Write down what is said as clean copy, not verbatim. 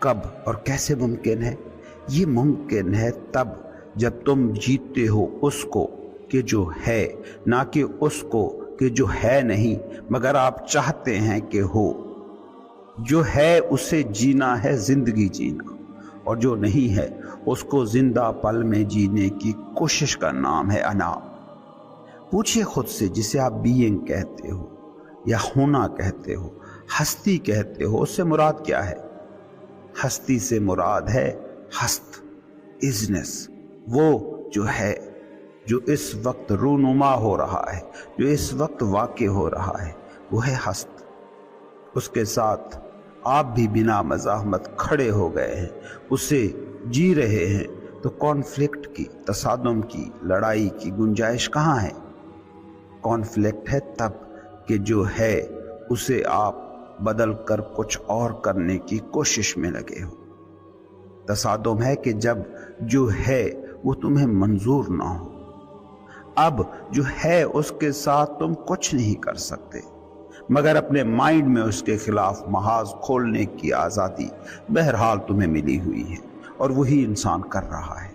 کب اور کیسے ممکن ہے؟ یہ ممکن ہے تب جب تم جیتے ہو اس کو کہ جو ہے، نہ کہ اس کو کہ جو ہے نہیں مگر آپ چاہتے ہیں کہ ہو۔ جو ہے اسے جینا ہے زندگی جینا، اور جو نہیں ہے اس کو زندہ پل میں جینے کی کوشش کا نام ہے انا۔ پوچھئے خود سے، جسے آپ بینگ کہتے ہو یا ہونا کہتے ہو، ہستی کہتے ہو، اس سے مراد کیا ہے؟ ہستی سے مراد ہے ہست، ازنس، وہ جو ہے، جو اس وقت رونما ہو رہا ہے، جو اس وقت واقع ہو رہا ہے، وہ ہے ہست۔ اس کے ساتھ آپ بھی بنا مزاحمت کھڑے ہو گئے ہیں، اسے جی رہے ہیں، تو کانفلکٹ کی، تصادم کی، لڑائی کی گنجائش کہاں ہے؟ کانفلکٹ ہے تب کہ جو ہے اسے آپ بدل کر کچھ اور کرنے کی کوشش میں لگے ہو۔ تصادم ہے کہ جب جو ہے وہ تمہیں منظور نہ ہو۔ اب جو ہے اس کے ساتھ تم کچھ نہیں کر سکتے، مگر اپنے مائنڈ میں اس کے خلاف محاذ کھولنے کی آزادی بہرحال تمہیں ملی ہوئی ہے، اور وہی انسان کر رہا ہے۔